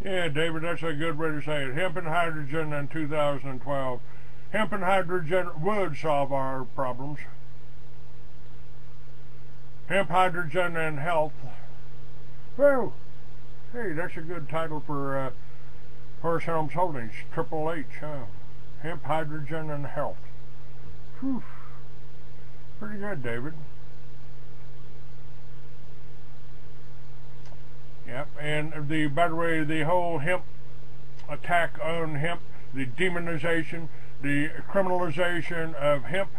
Yeah, David, that's a good way to say it. Hemp and hydrogen in 2012. Hemp and hydrogen would solve our problems. Hemp, hydrogen, and health. Whoa! Hey, that's a good title for Horace Helms Holdings, Triple H, huh? Hemp, hydrogen, and health. Whew. Pretty good, David. Yep, and by the way, the whole hemp attack on hemp, the demonization, the criminalization of hemp,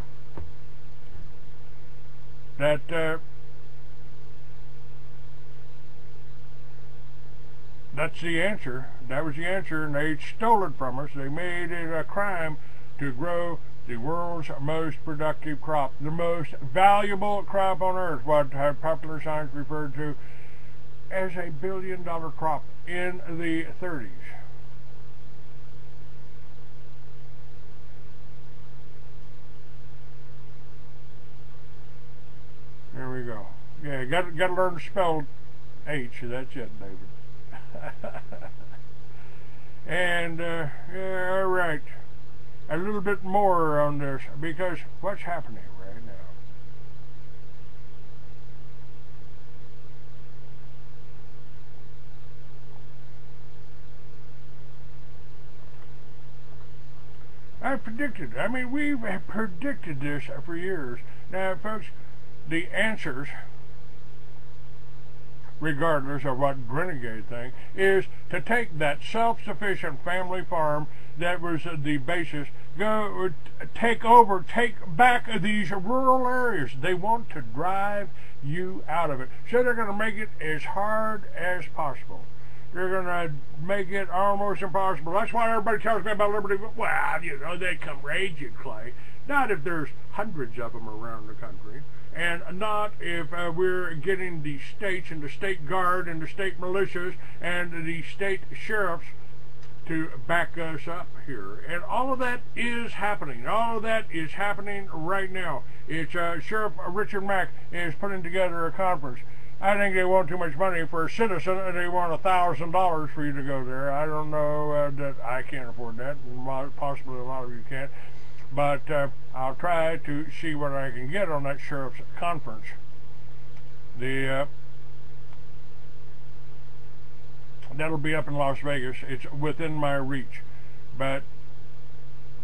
that's the answer. That was the answer, and they stole it from us. They made it a crime to grow the world's most productive crop, the most valuable crop on earth, what popular science referred to as a billion-dollar crop in the 30s. There we go. Yeah, got to learn to spell H. That's it, David. And yeah, all right. A little bit more on this, because what's happening right now? I predicted. I mean, we've predicted this for years. Now, folks, the answers, regardless of what Renegade thinks, is to take that self-sufficient family farm that was the basis, go take back these rural areas. They want to drive you out of it. So they're going to make it as hard as possible. They're going to make it almost impossible. That's why everybody tells me about liberty. Well, you know, they come raging, Clay. Not if there's hundreds of them around the country. And not if we're getting the states and the state guard and the state militias and the state sheriffs to back us up here. And all of that is happening. All of that is happening right now. It's Sheriff Richard Mack is putting together a conference. I think they want too much money for a citizen, and they want $1,000 for you to go there. I don't know that I can't afford that, and possibly a lot of you can't. But I'll try to see what I can get on that sheriff's conference. That'll be up in Las Vegas. It's within my reach. But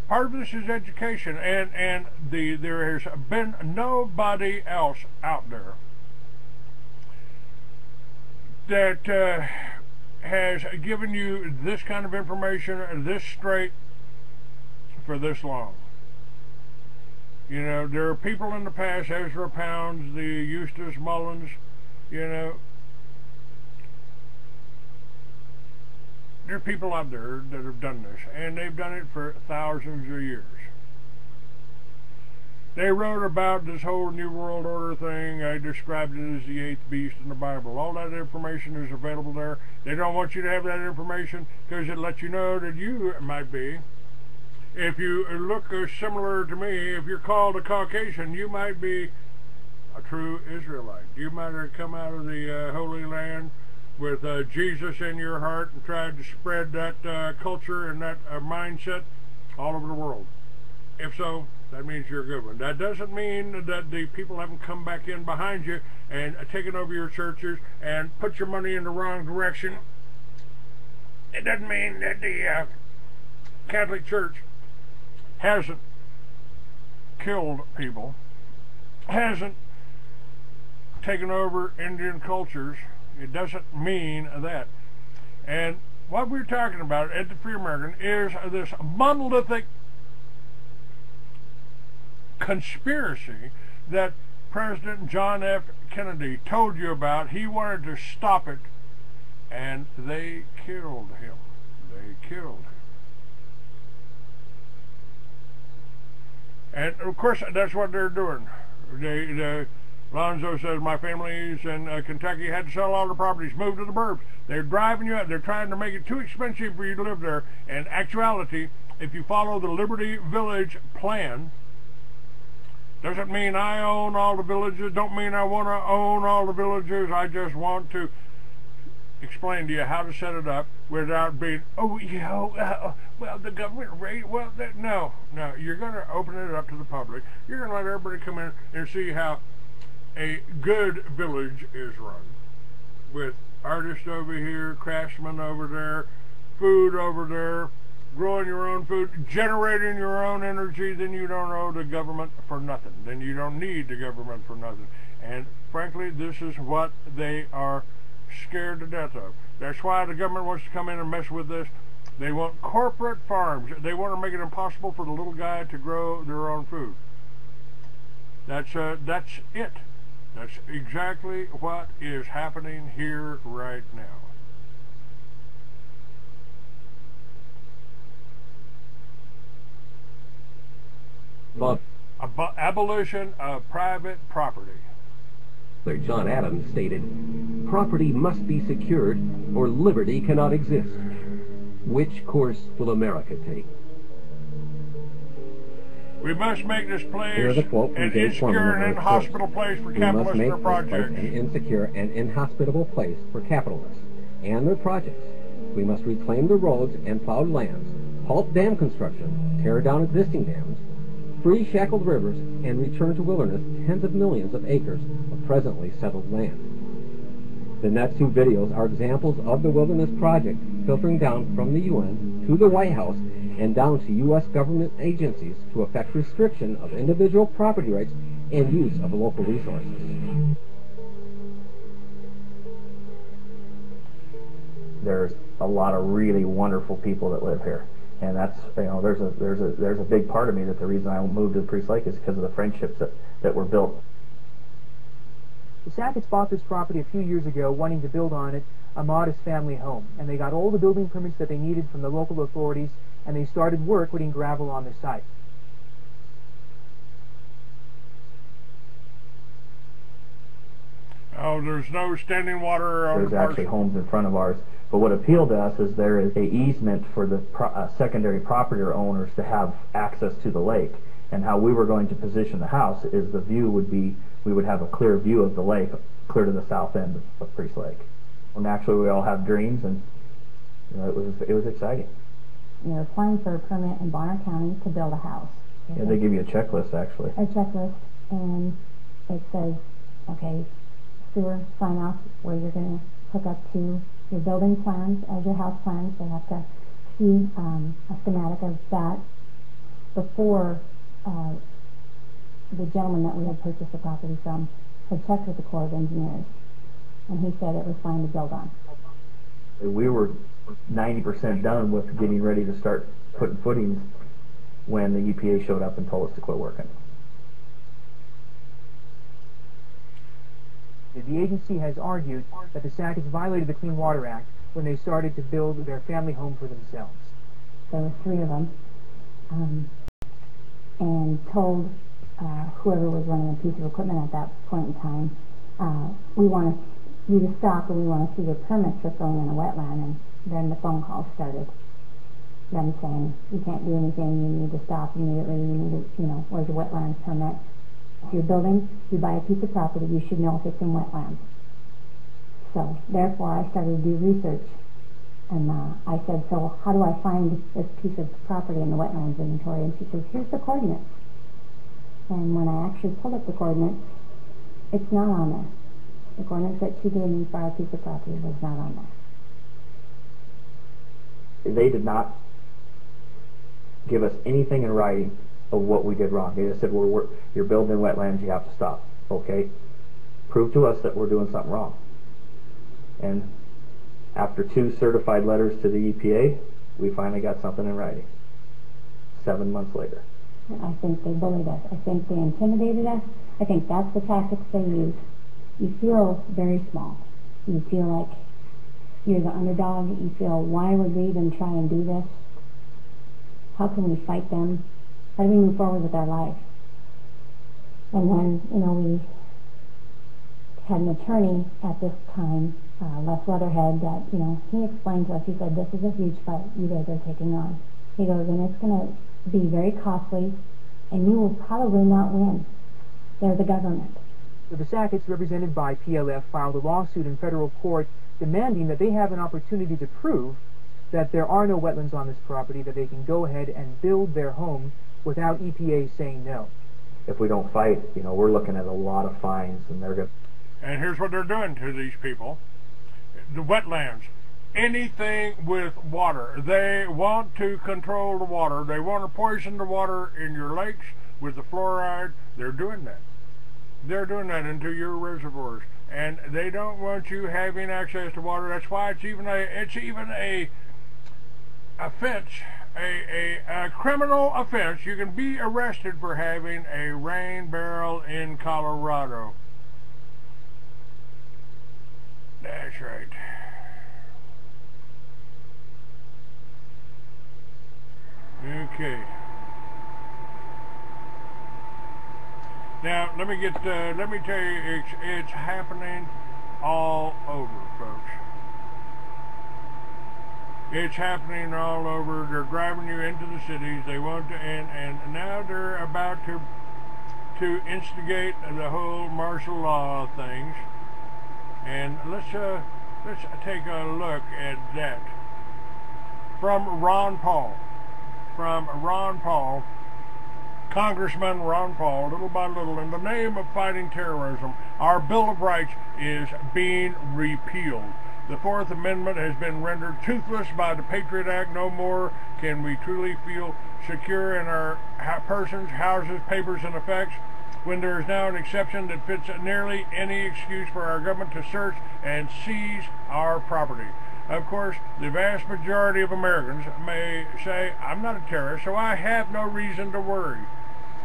part of this is education, and there has been nobody else out there that has given you this kind of information this straight for this long. You know, there are people in the past, Ezra Pounds, the Eustace Mullins, you know, there are people out there that have done this, and they've done it for thousands of years. They wrote about this whole New World Order thing. I described it as the eighth beast in the Bible. All that information is available there. They don't want you to have that information because it lets you know that you might be. If you look similar to me, if you're called a Caucasian, you might be a true Israelite. You might have come out of the Holy Land with Jesus in your heart and tried to spread that culture and that mindset all over the world. If so, that means you're a good one. That doesn't mean that the people haven't come back in behind you and taken over your churches and put your money in the wrong direction. It doesn't mean that the Catholic Church hasn't killed people, hasn't taken over Indian cultures. It doesn't mean that. And what we're talking about at the Free American is this monolithic conspiracy that President John F. Kennedy told you about. He wanted to stop it, and they killed him. They killed him. And of course, that's what they're doing. Lonzo says, my family's in Kentucky, had to sell all the properties, move to the burbs. They're driving you out. They're trying to make it too expensive for you to live there. In actuality, if you follow the Liberty Village plan, doesn't mean I own all the villages, don't mean I want to own all the villages. I just want to explain to you how to set it up without being, well, the government rate, no, you're going to open it up to the public. You're going to let everybody come in and see how a good village is run, with artists over here, craftsmen over there, food over there, growing your own food, generating your own energy. Then you don't owe the government for nothing. Then you don't need the government for nothing. And frankly, this is what they are scared to death of. That's why the government wants to come in and mess with this. They want corporate farms. They want to make it impossible for the little guy to grow their own food. That's it. That's exactly what is happening here right now. Abolition of private property. John Adams stated, "Property must be secured or liberty cannot exist." Which course will America take? We must make this place an insecure and inhospitable place for capitalists and their projects. An insecure and inhospitable place for capitalists and their projects. We must reclaim the roads and plowed lands, halt dam construction, tear down existing dams, free shackled rivers, and return to wilderness tens of millions of acres of presently settled land. The next two videos are examples of the Wilderness Project filtering down from the UN to the White House and down to U.S. government agencies to effect restriction of individual property rights and use of local resources. There's a lot of really wonderful people that live here. And that's, there's a big part of me that the reason I moved to Priest Lake is because of the friendships that were built. The Sacketts bought this property a few years ago, wanting to build on it a modest family home. And they got all the building permits that they needed from the local authorities, and they started work putting gravel on the site. Oh, there's no standing water on There's the actually homes in front of ours. But what appealed to us is there is an easement for the secondary property owners to have access to the lake. And how we were going to position the house is the view would be, we would have a clear view of the lake, clear to the south end of Priest Lake. Well, naturally, we all have dreams, and it was exciting. You're applying for a permit in Bonner County to build a house. Yeah, they give you a checklist, actually. A checklist, and it says, okay, sewer sign-off, where you're going to hook up to your building plans as your house plans. They have to see a schematic of that before the gentleman that we had purchased the property from had checked with the Corps of Engineers, and he said it was fine to build on. We were 90% done with getting ready to start putting footings when the EPA showed up and told us to quit working. The agency has argued that the Sacketts violated the Clean Water Act when they started to build their family home for themselves. There were 3 of them, and told whoever was running a piece of equipment at that point in time, we want you to stop, and we want to see your permits for filling in a wetland. And then the phone calls started, them saying, you can't do anything, you need to stop immediately, you need to, where's your wetlands permit? If you're building, you buy a piece of property, you should know if it's in wetlands. So, therefore, I started to do research. And I said, so how do I find this piece of property in the wetlands inventory? And she says, here's the coordinates. And when I actually pulled up the coordinates, it's not on there. The coordinates that she gave me for our piece of property was not on there. They did not give us anything in writing of what we did wrong. They just said, you're building in wetlands, you have to stop. Okay? Prove to us that we're doing something wrong. And after 2 certified letters to the EPA, we finally got something in writing. 7 months later. I think they bullied us. I think they intimidated us. I think that's the tactics they use. You feel very small. You feel like you're the underdog. You feel, why would we even try and do this? How can we fight them? How do we move forward with our life? And when, we had an attorney at this time, Les Weatherhead, that, he explained to us, he said, this is a huge fight you guys are taking on. He goes, and it's going to be very costly, and you will probably not win. They're the government. So the Sacketts, represented by PLF, filed a lawsuit in federal court demanding that they have an opportunity to prove that there are no wetlands on this property, that they can go ahead and build their home without EPA saying no. If we don't fight, we're looking at a lot of fines, and they're going. And here's what they're doing to these people. The wetlands, anything with water, they want to control the water. They want to poison the water in your lakes with the fluoride. They're doing that. They're doing that into your reservoirs, and they don't want you having access to water. That's why it's even a offense, a criminal offense. You can be arrested for having a rain barrel in Colorado. That's right. Okay. Now let me tell you, it's happening all over, folks. It's happening all over. They're driving you into the cities. They want to, and now they're about to instigate the whole martial law things. And let's take a look at that. From Ron Paul, Congressman Ron Paul, little by little, in the name of fighting terrorism, our Bill of Rights is being repealed. The Fourth Amendment has been rendered toothless by the Patriot Act. No more can we truly feel secure in our persons, houses, papers, and effects, when there is now an exception that fits nearly any excuse for our government to search and seize our property. Of course, the vast majority of Americans may say, I'm not a terrorist, so I have no reason to worry.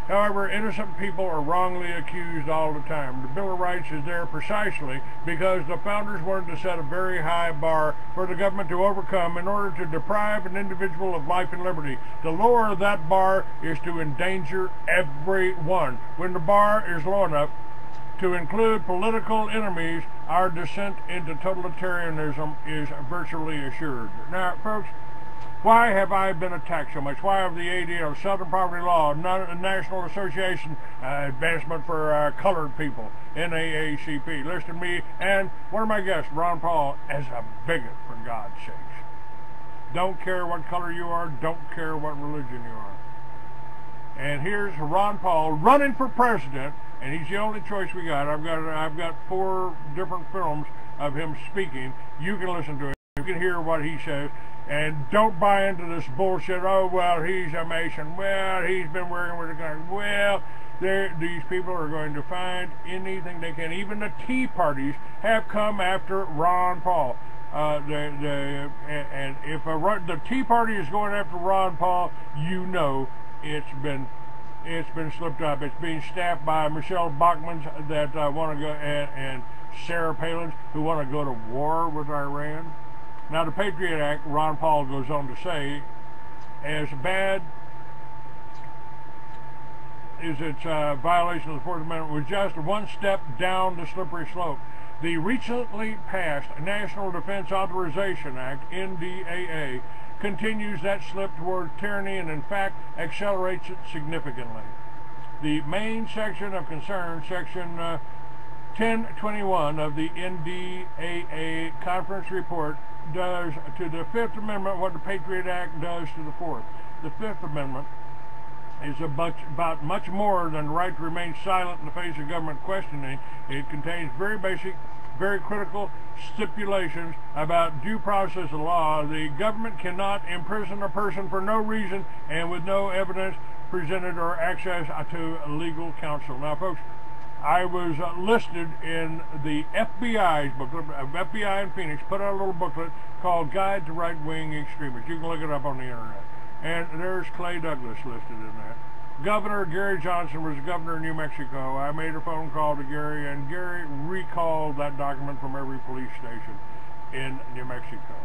However, innocent people are wrongly accused all the time. The Bill of Rights is there precisely because the founders wanted to set a very high bar for the government to overcome in order to deprive an individual of life and liberty. To lower that bar is to endanger everyone. When the bar is low enough to include political enemies, our descent into totalitarianism is virtually assured. Now, folks, why have I been attacked so much? Why have the ADL, Southern Poverty Law, National Association Advancement for Colored People, NAACP, listed me and one of my guests, Ron Paul, as a bigot, for God's sakes? Don't care what color you are, don't care what religion you are. And here's Ron Paul running for president, and he's the only choice we got. I've got 4 different films of him speaking. You can listen to it. You can hear what he says. And don't buy into this bullshit. Oh, well, he's a Mason. Well, he's been working with the Congress. Well, these people are going to find anything they can. Even the Tea Parties have come after Ron Paul. And if the Tea Party is going after Ron Paul, you know it's been slipped up. It's being staffed by Michelle Bachmans that want to go, and Sarah Palin, who want to go to war with Iran. Now, the Patriot Act, Ron Paul goes on to say, as bad as its violation of the Fourth Amendment, was just one step down the slippery slope. The recently passed National Defense Authorization Act, NDAA, continues that slip toward tyranny and, in fact, accelerates it significantly. The main section of concern, Section 1021 of the NDAA Conference Report, does to the Fifth Amendment what the Patriot Act does to the Fourth. The Fifth Amendment is about much more than the right to remain silent in the face of government questioning. It contains very basic, very critical stipulations about due process of law. The government cannot imprison a person for no reason and with no evidence presented or access to legal counsel. Now, folks, I was listed in the FBI's booklet, FBI in Phoenix put out a little booklet called Guide to Right-Wing Extremists. You can look it up on the internet. And there's Clay Douglas listed in that. Governor Gary Johnson was governor of New Mexico. I made a phone call to Gary, and Gary recalled that document from every police station in New Mexico.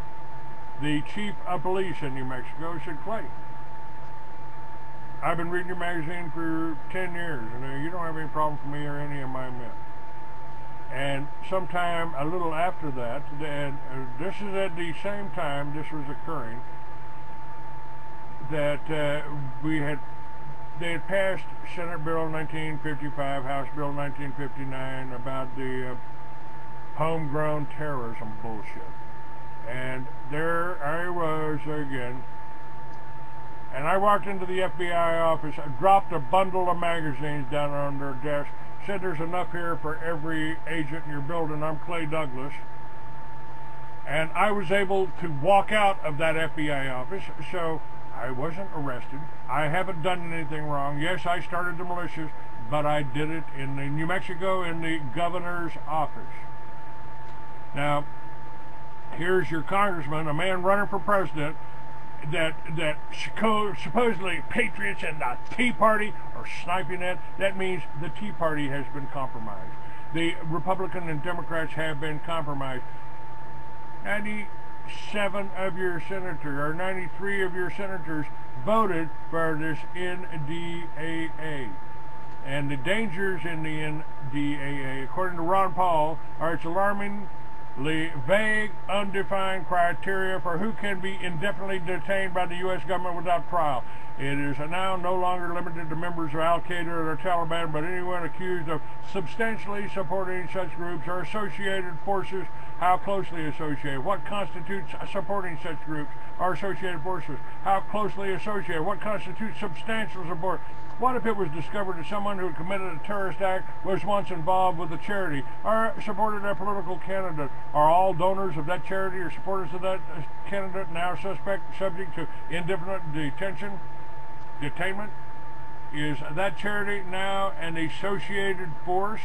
The chief of police in New Mexico said, Clay, I've been reading your magazine for 10 years, and you don't have any problem for me or any of my men. And sometime a little after that, and this is at the same time this was occurring, that they had passed Senate Bill 1955, House Bill 1959 about the homegrown terrorism bullshit. And there I was again. And I walked into the FBI office, dropped a bundle of magazines down on their desk, said there's enough here for every agent in your building. I'm Clay Douglas. And I was able to walk out of that FBI office, so I wasn't arrested. I haven't done anything wrong. Yes, I started the militias, but I did it in New Mexico in the governor's office. Now, here's your congressman, a man running for president, that supposedly patriots and the Tea Party are sniping at. That means the Tea Party has been compromised. The Republican and Democrats have been compromised. 97 of your senators, or 93 of your senators, voted for this NDAA. And the dangers in the NDAA, according to Ron Paul, are its alarmingly vague, undefined criteria for who can be indefinitely detained by the U.S. government without trial. It is now no longer limited to members of Al-Qaeda or the Taliban, but anyone accused of substantially supporting such groups or associated forces. How closely associated? What constitutes supporting such groups or associated forces? How closely associated? What constitutes substantial support? What if it was discovered that someone who had committed a terrorist act was once involved with a charity or supported a political candidate? Are all donors of that charity or supporters of that candidate now subject to indefinite detainment? Is that charity now an associated force?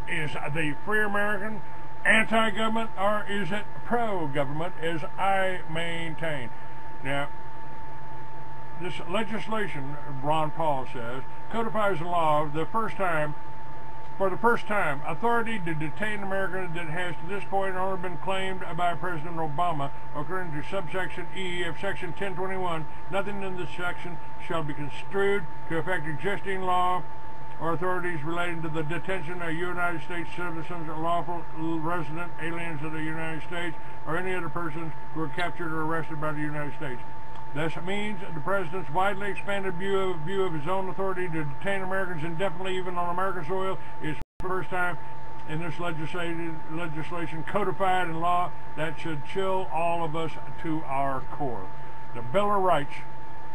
Is the Free American anti-government, or is it pro-government, as I maintain? Now, this legislation, Ron Paul says, codifies the law for the first time, authority to detain Americans that has to this point only been claimed by President Obama, according to subsection E of section 1021. Nothing in this section shall be construed to affect existing law or authorities relating to the detention of United States citizens or lawful resident aliens of the United States or any other persons who are captured or arrested by the United States. This means the President's widely expanded view of his own authority to detain Americans indefinitely, even on American soil, is for the first time in this legislation codified in law. That should chill all of us to our core. The Bill of Rights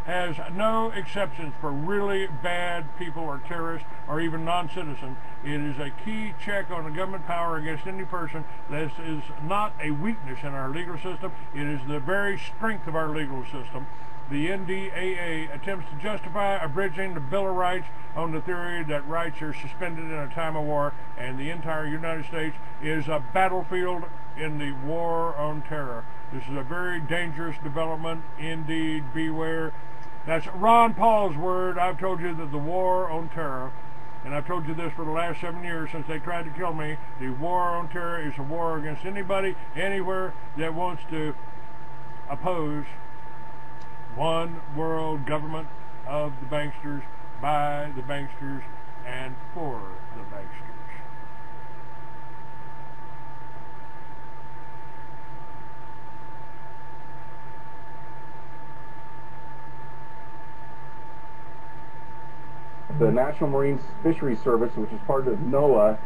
has no exceptions for really bad people or terrorists or even non-citizens. It is a key check on the government power against any person. This is not a weakness in our legal system. It is the very strength of our legal system. The NDAA attempts to justify abridging the Bill of Rights on the theory that rights are suspended in a time of war, and the entire United States is a battlefield in the war on terror. This is a very dangerous development indeed. Beware. That's Ron Paul's word. I've told you that the war on terror, and I've told you this for the last 7 years since they tried to kill me, the war on terror is a war against anybody, anywhere that wants to oppose one world government of the banksters, by the banksters, and for the banksters. The National Marine Fisheries Service, which is part of NOAA,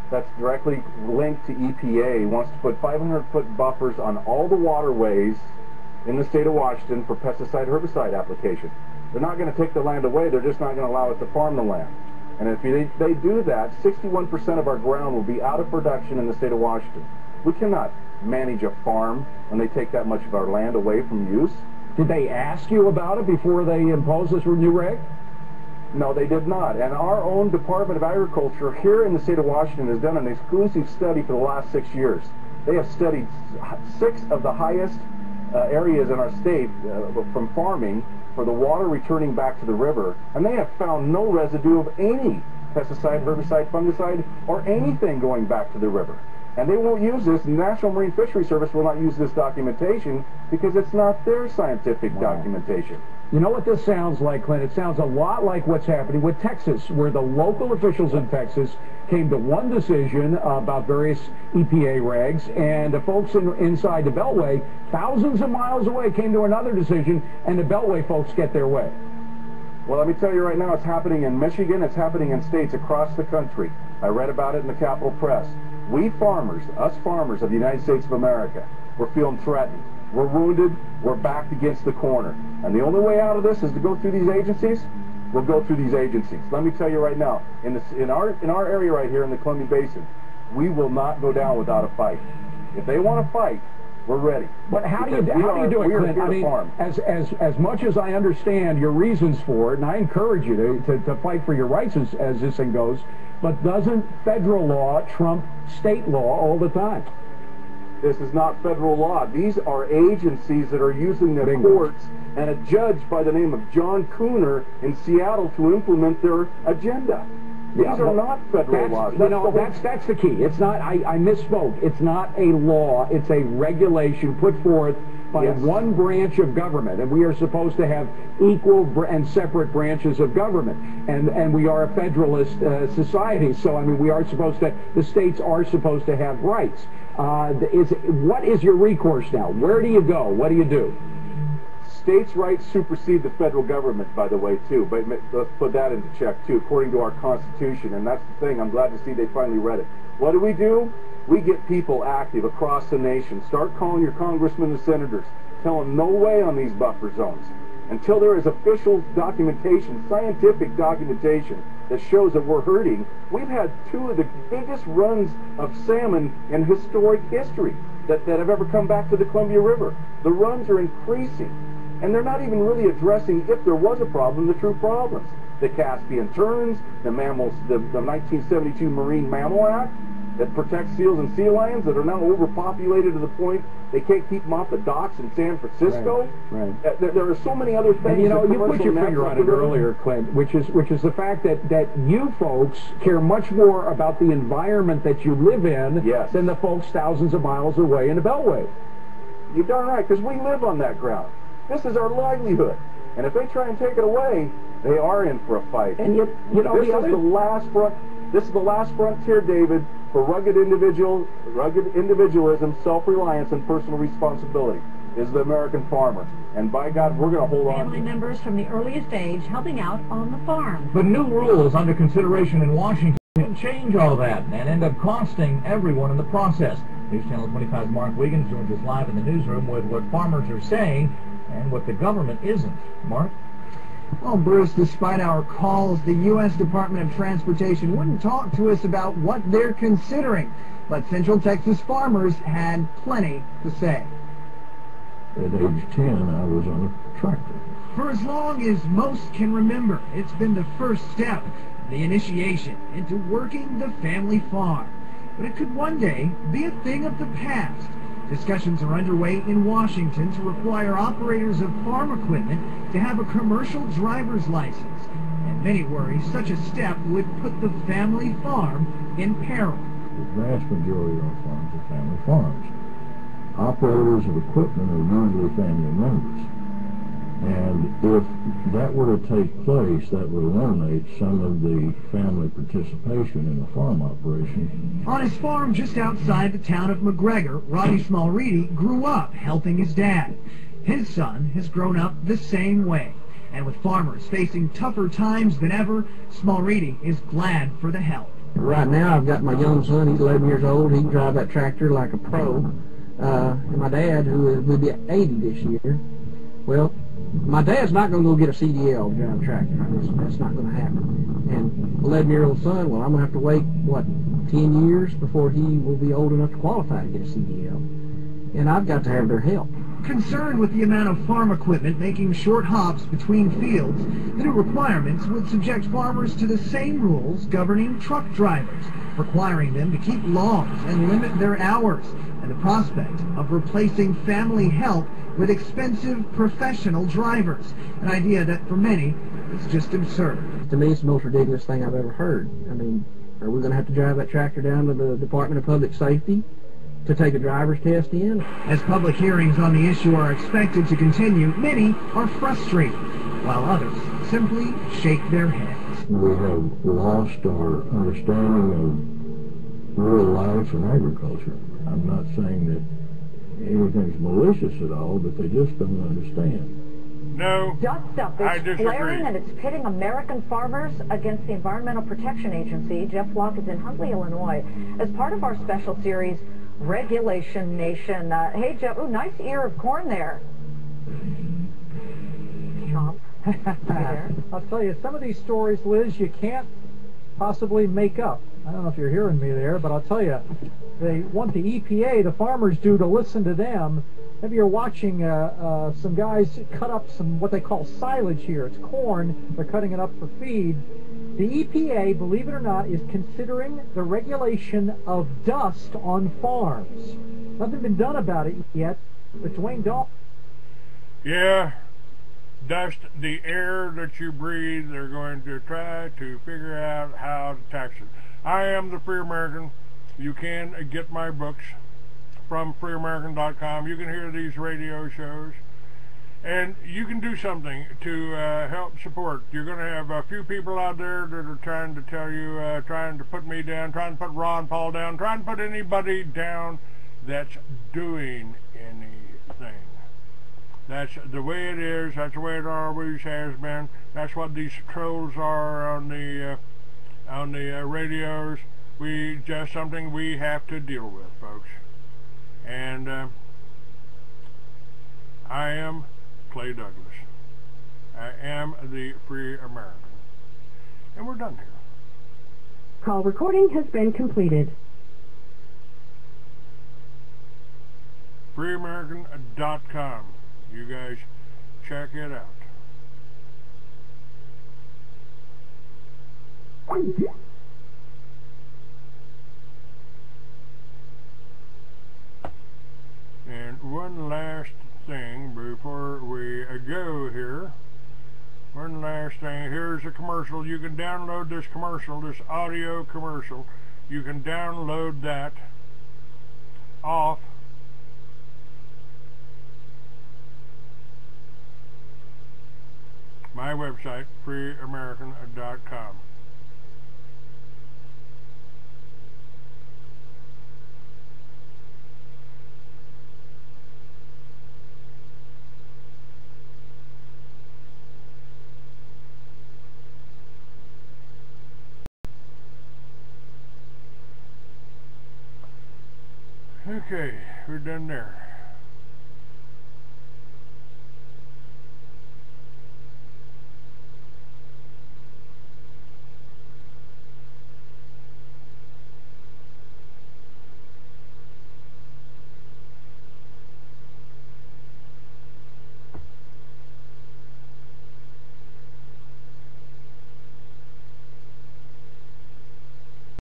that's directly linked to EPA, wants to put 500-foot buffers on all the waterways in the state of Washington for pesticide herbicide application. They're not going to take the land away, they're just not going to allow us to farm the land. And if they do that, 61% of our ground will be out of production in the state of Washington. We cannot manage a farm when they take that much of our land away from use. Did they ask you about it before they imposed this new reg? No, they did not. And our own Department of Agriculture here in the state of Washington has done an exclusive study for the last 6 years. They have studied 6 of the highest areas in our state from farming for the water returning back to the river, and they have found no residue of any pesticide, herbicide, fungicide, or anything going back to the river. And they won't use this. The National Marine Fisheries Service will not use this documentation because it's not their scientific documentation. You know what this sounds like, Clint? It sounds a lot like what's happening with Texas, where the local officials in Texas came to one decision about various EPA regs, and the folks inside the Beltway, thousands of miles away, came to another decision, and the Beltway folks get their way. Well, let me tell you right now, it's happening in Michigan, it's happening in states across the country. I read about it in the Capitol Press. We farmers, us farmers of the United States of America, we're feeling threatened. We're wounded. We're backed against the corner. And the only way out of this is to go through these agencies. We'll go through these agencies. Let me tell you right now, in our area right here in the Columbia Basin, we will not go down without a fight. If they want to fight, we're ready. But how do you do it, Clint? I mean, as much as I understand your reasons for it, and I encourage you to fight for your rights as this thing goes, but doesn't federal law trump state law all the time? This is not federal law. These are agencies that are using the courts and a judge by the name of John Cooner in Seattle to implement their agenda. These are not federal laws. That's the key. It's not, I misspoke. It's not a law. It's a regulation put forth by one branch of government, and we are supposed to have equal and separate branches of government. And we are a federalist society, so I mean we are supposed to, the states are supposed to have rights. What is your recourse now? Where do you go? What do you do? States' rights supersede the federal government, by the way, too. But let's put that into check, too, according to our Constitution. And that's the thing. I'm glad to see they finally read it. What do? We get people active across the nation. Start calling your congressmen and senators. Tell them no way on these buffer zones. Until there is official documentation, scientific documentation, that shows that we're hurting. We've had two of the biggest runs of salmon in historic history that have ever come back to the Columbia River. The runs are increasing. And they're not even really addressing, if there was a problem, the true problems. The Caspian terns, the mammals, the 1972 Marine Mammal Act that protects seals and sea lions that are now overpopulated to the point they can't keep them off the docks in San Francisco. Right. There are so many other things. And you know, you put your finger on it earlier, Clint, which is the fact that you folks care much more about the environment that you live in than the folks thousands of miles away in the Beltway. You're darn right, because we live on that ground. This is our livelihood. And if they try and take it away, they are in for a fight. And you know, this is the last frontier, David, for rugged individualism, self-reliance, and personal responsibility is the American farmer. And by God, we're going to hold on. Family members from the earliest age helping out on the farm. But new rules under consideration in Washington change all that and end up costing everyone in the process. News Channel 25's Mark Wiggins joins us live in the newsroom with what farmers are saying and what the government isn't. Mark? Well, Bruce, despite our calls, the U.S. Department of Transportation wouldn't talk to us about what they're considering. But Central Texas farmers had plenty to say. At age 10, I was on a tractor. For as long as most can remember, it's been the first step, the initiation into working the family farm. But it could one day be a thing of the past. Discussions are underway in Washington to require operators of farm equipment to have a commercial driver's license. And many worry such a step would put the family farm in peril. The vast majority of our farms are family farms. Operators of equipment are usually family members. And if that were to take place, that would eliminate some of the family participation in the farm operation. On his farm just outside the town of McGregor, Rodney Smallreedy grew up helping his dad. His son has grown up the same way. And with farmers facing tougher times than ever, Smallreedy is glad for the help. Right now I've got my young son, he's 11 years old, he can drive that tractor like a pro. And my dad, who will be 80 this year, well, my dad's not going to go get a CDL to drive a tractor. That's not going to happen. And 11-year-old son, well, I'm going to have to wait, 10 years before he will be old enough to qualify to get a CDL. And I've got to have their help. Concerned with the amount of farm equipment making short hops between fields, the new requirements would subject farmers to the same rules governing truck drivers, requiring them to keep laws and limit their hours, and the prospect of replacing family help with expensive professional drivers, an idea that for many is just absurd. To me, it's the most ridiculous thing I've ever heard. I mean, are we going to have to drive that tractor down to the Department of Public Safety to take a driver's test in? As public hearings on the issue are expected to continue, many are frustrated, while others simply shake their heads. We have lost our understanding of rural life and agriculture. I'm not saying that anything's malicious at all, but they just don't understand. No, Dust up I is disagree. flaring and it's pitting American farmers against the Environmental Protection Agency. Jeff Flock is in Huntley, Illinois, as part of our special series, Regulation Nation. Hey, Jeff, ooh, nice ear of corn there. Chomp. I'll tell you, some of these stories, Liz, you can't possibly make up. I don't know if you're hearing me there, but I'll tell you, they want the EPA, the farmers do, to listen to them. Maybe you're watching some guys cut up some what they call silage here. It's corn. They're cutting it up for feed. The EPA, believe it or not, is considering the regulation of dust on farms. Nothing been done about it yet, but Dwayne Dahl... Yeah, dust, the air that you breathe, they're going to try to figure out how to tax it. I am the Free American. You can get my books from freeamerican.com. You can hear these radio shows. And you can do something to help support. You're going to have a few people out there that are trying to tell you, trying to put me down, trying to put Ron Paul down, trying to put anybody down that's doing anything. That's the way it is. That's the way it always has been. That's what these trolls are on the radios. Just something we have to deal with, folks. And I am Clay Douglas. I am the Free American. And we're done here. Call recording has been completed. freeamerican.com. You guys check it out. And one last thing before we go here. One last thing. Here's a commercial. You can download this commercial, this audio commercial. You can download that off my website, freeamerican.com. Okay, we're done there.